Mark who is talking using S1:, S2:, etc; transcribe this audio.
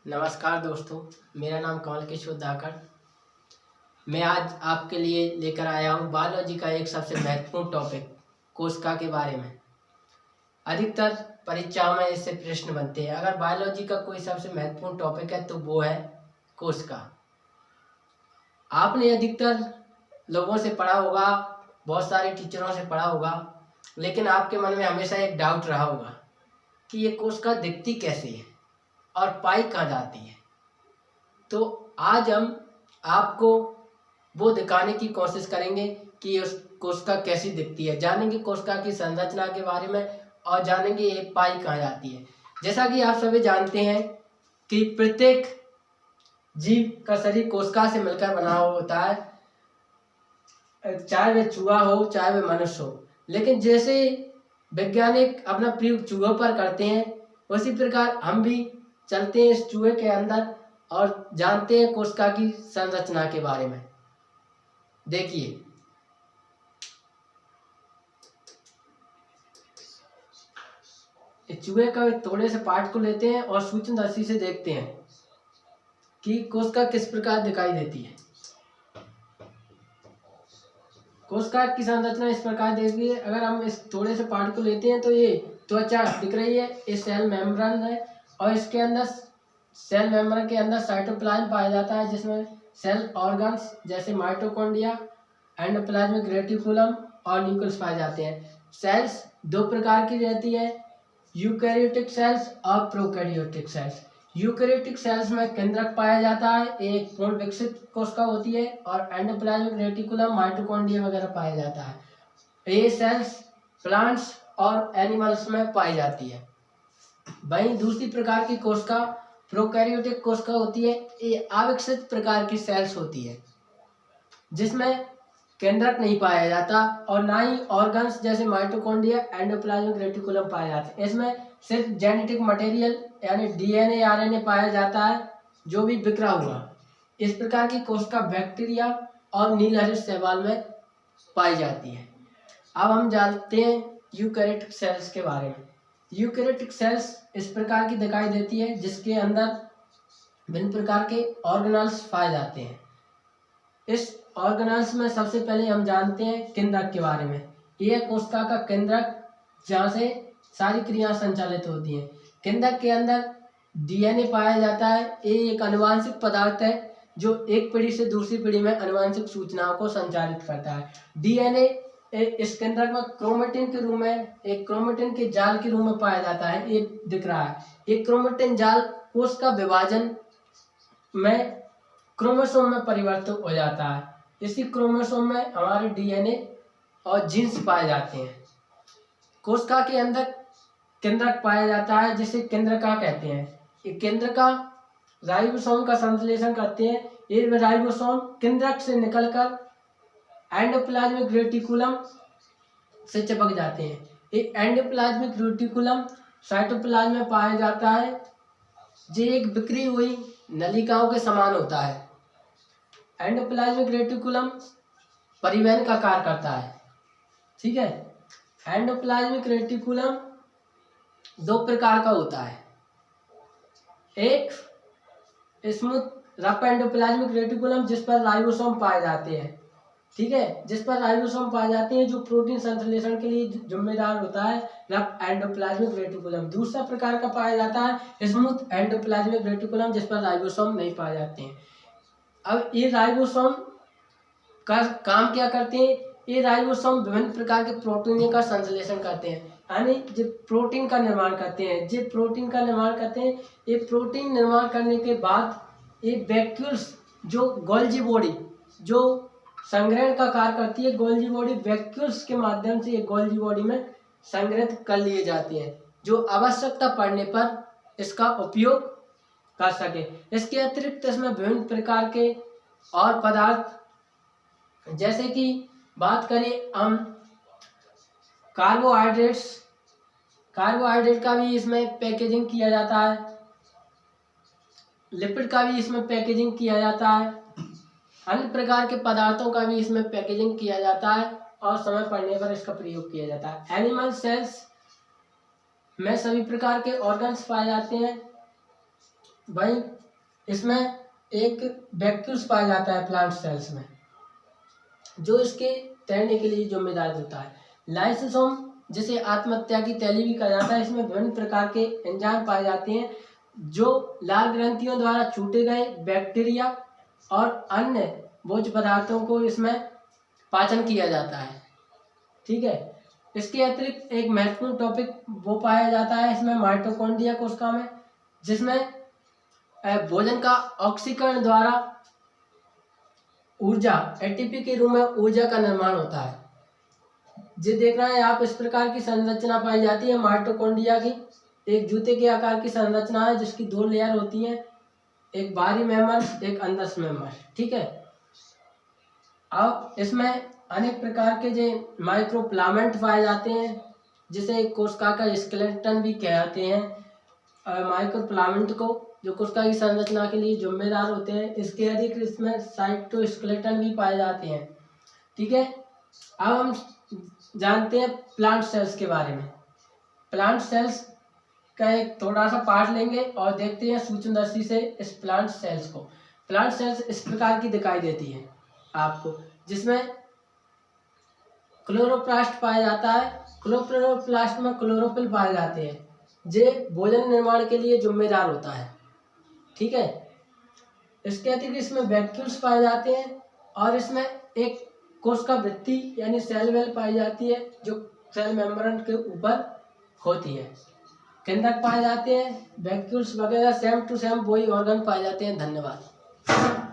S1: नमस्कार दोस्तों, मेरा नाम कमल किशोर धाकड़। मैं आज आपके लिए लेकर आया हूँ बायोलॉजी का एक सबसे महत्वपूर्ण टॉपिक कोशिका के बारे में। अधिकतर परीक्षाओं में इससे प्रश्न बनते हैं। अगर बायोलॉजी का कोई सबसे महत्वपूर्ण टॉपिक है तो वो है कोशिका। आपने अधिकतर लोगों से पढ़ा होगा, बहुत सारे टीचरों से पढ़ा होगा, लेकिन आपके मन में हमेशा एक डाउट रहा होगा कि ये कोशिका दिखती कैसे है और पाई कहाँ जाती है। तो आज हम आपको वो दिखाने की कोशिश करेंगे कि उस कोशिका कैसी दिखती है, जानेंगे कोशिका की संरचना के बारे में और जानेंगे ये पाई कहाँ जाती है। जैसा कि आप सभी जानते हैं कि प्रत्येक जीव का शरीर कोशिका से मिलकर बना हुआ होता है, चाहे वह चूहा हो चाहे वह मनुष्य हो। लेकिन जैसे वैज्ञानिक अपना प्रयोग चूहों पर करते हैं, उसी प्रकार हम भी चलते हैं इस चूहे के अंदर और जानते हैं कोशिका की संरचना के बारे में। देखिए, इस चूहे का थोड़े से पार्ट को लेते हैं और सूक्ष्म दृष्टि से देखते हैं कि कोशिका किस प्रकार दिखाई देती है। कोशिका की संरचना इस प्रकार देखिए, अगर हम इस थोड़े से पार्ट को लेते हैं तो ये त्वचा दिख रही है, ये सेल मेम्ब्रेन है और इसके अंदर सेल मेम्ब्रेन के अंदर साइटोप्लाज्म पाया जाता है, जिसमें सेल ऑर्गन्स जैसे माइटोकॉन्ड्रिया, एंडोप्लाज्मिक रेटिकुलम और न्यूक्लियस पाए जाते हैं। सेल्स दो प्रकार की रहती है, यूकैरियोटिक सेल्स और प्रोकैरियोटिक सेल्स। यूकैरियोटिक सेल्स में केंद्रक पाया जाता है, एक पूर्ण विकसित कोशिका होती है और एंडोप्लाज्मिक रेटिकुलम, माइटोकॉन्ड्रिया वगैरह पाया जाता है। ये सेल्स प्लांट्स और एनिमल्स में पाई जाती है। वहीं दूसरी प्रकार की कोशिका प्रोकैरियोटिक कोशिका होती है, ये अविकसित प्रकार की सेल्स होती है जिसमें केंद्रक नहीं पाया जाता और ना ही ऑर्गन्स जैसे माइटोकॉन्ड्रिया, एंडोप्लाज्मिक रेटिकुलम पाए जाते हैं। इसमें सिर्फ जेनेटिक मटेरियल यानी डीएनए, आरएनए पाया जाता है जो भी बिखरा हुआ। इस प्रकार की कोशिका बैक्टीरिया और नीलहरित शैवाल में पाई जाती है। अब हम जानते हैं यूकैरियोटिक सेल्स के बारे में। यूकैरियोटिक सेल्स इस प्रकार की दिखाई देती है जिसके अंदर भिन्न प्रकार के ऑर्गेनल्स पाए जाते हैं। इस ऑर्गेनल्स में सबसे पहले हम जानते हैं केंद्रक के बारे में। यह कोशिका का केंद्रक जहाँ से सारी क्रियाएं संचालित होती हैं। केंद्रक के अंदर डीएनए पाया जाता है। ये एक आनुवांशिक पदार्थ है जो एक पीढ़ी से दूसरी पीढ़ी में आनुवांशिक सूचनाओं को संचारित करता है। डीएनए इस केंद्रक में क्रोमेटिन के रूप में, एक क्रोमेटिन के जाल के रूप में पाया जाता है। ये दिख रहा है, ये क्रोमेटिन जाल कोशिका विभाजन में क्रोमोसोम में परिवर्तित हो जाता है। इसी क्रोमोसोम में हमारे डीएनए और जीन्स पाए जाते हैं। कोशिका के अंदर केंद्रक पाया जाता है जिसे केंद्रका कहते हैं। ये केंद्रका राइबोसोम का संश्लेषण करते हैं। ये राइबोसोम केंद्रक से निकलकर एंडोप्लाज्मिक रेटिकुलम से चिपक जाते हैं। ये एंडोप्लाज्मिक रेटिकुलम साइटोप्लाज्म में पाया जाता है, जो एक बिखरी हुई नलिकाओं के समान होता है। एंडोप्लाज्मिक रेटिकुलम परिवहन का कार्य करता है। ठीक है, एंडोप्लाज्मिक रेटिकुलम दो प्रकार का होता है। एक स्मूथ रफ एंडोप्लाज्मिक रेटिकुलम जिस पर राइबोसोम पाए जाते हैं, ठीक है, जिस पर राइबोसोम पाए जाते हैं जो प्रोटीन संश्लेषण के लिए जिम्मेदार होता है, रफ एंडोप्लाज्मिक रेटिकुलम। दूसरा प्रकार का पाया जाता है स्मूथ एंडोप्लाज्मिक रेटिकुलम जिस पर राइबोसोम नहीं पाए जाते हैं। अब ये राइबोसोम का काम क्या करते हैं? ये राइबोसोम विभिन्न प्रकार के प्रोटीनों का संश्लेषण करते हैं, यानी जो प्रोटीन का निर्माण करते हैं। जो प्रोटीन का निर्माण करते हैं, ये प्रोटीन निर्माण करने के बाद ये वैक्यूल्स, जो गोल्जी बॉडी जो संग्रहण का कार्य करती है, गोल्जी बॉडी वैक्यूल्स के माध्यम से ये गोल्जी बॉडी में संग्रहित कर लिए जाते हैं, जो आवश्यकता पड़ने पर इसका उपयोग कर सके। इसके अतिरिक्त इसमें विभिन्न प्रकार के और पदार्थ, जैसे कि बात करें हम कार्बोहाइड्रेट का भी इसमें पैकेजिंग किया जाता है, लिपिड का भी इसमें पैकेजिंग किया जाता है, अन्य प्रकार के पदार्थों का भी इसमें पैकेजिंग किया जाता है और समय पड़ने पर इसका प्रयोग किया जाता है। एनिमल सेल्स में सभी प्रकार के ऑर्गन्स पाए जाते हैं। वहीं इसमें एक वैक्यूल्स पाया जाता है प्लांट सेल्स में, जो इसके तैरने के लिए जिम्मेदार होता है। लाइसोसोम, जिसे आत्महत्या की तैली भी कहा जाता है, इसमें विभिन्न प्रकार के एंजाइम पाए जाते हैं जो लाल ग्रंथियों द्वारा छूटे गए बैक्टीरिया और अन्य भोज्य पदार्थों को इसमें पाचन किया जाता है। ठीक है, इसके अतिरिक्त एक महत्वपूर्ण टॉपिक वो पाया जाता है इसमें माइटोकॉन्ड्रिया कोशिका में, जिसमें भोजन का ऑक्सीकरण द्वारा ऊर्जा एटीपी के रूप में ऊर्जा का निर्माण होता है। जो देख रहे हैं आप, इस प्रकार की संरचना पाई जाती है माइटोकॉन्ड्रिया की। एक जूते के आकार की संरचना है जिसकी 2 लेयर होती हैं, एक बाहरी मेम्बर, एक अंदर मेम्बर। ठीक है, अब इसमें अनेक प्रकार के जो माइक्रोप्लामेंट पाए जाते हैं, जिसे कोशिका का स्केलेटन भी कहते हैं। माइक्रोप्लामेंट को जो कोशिका की संरचना के लिए जिम्मेदार होते हैं, इसके अधिक इसमें साइटोस्केलेटन भी पाए जाते हैं। ठीक है, अब हम जानते हैं प्लांट सेल्स के बारे में। प्लांट सेल्स का एक थोड़ा सा पार्ट लेंगे और देखते हैं सूक्ष्मदर्शी से इस प्लांट सेल्स को। प्लांट सेल्स इस प्रकार की दिखाई देती है आपको, जिसमें क्लोरोप्लास्ट पाया जाता है। क्लोरोप्लास्ट में क्लोरोफिल पाए जाते हैं, जो भोजन निर्माण के लिए जिम्मेदार होता है। ठीक है, इसके अतिरिक्त इसमें वैक्यूल्स पाए जाते हैं और इसमें एक कोशिका भित्ति यानी सेल वेल पाई जाती है, जो सेल मेम्ब्रेन के ऊपर होती है। केंद्रक पाए जाते हैं, वैक्यूल्स वगैरह सेम टू सेम वही ऑर्गन पाए जाते हैं। धन्यवाद।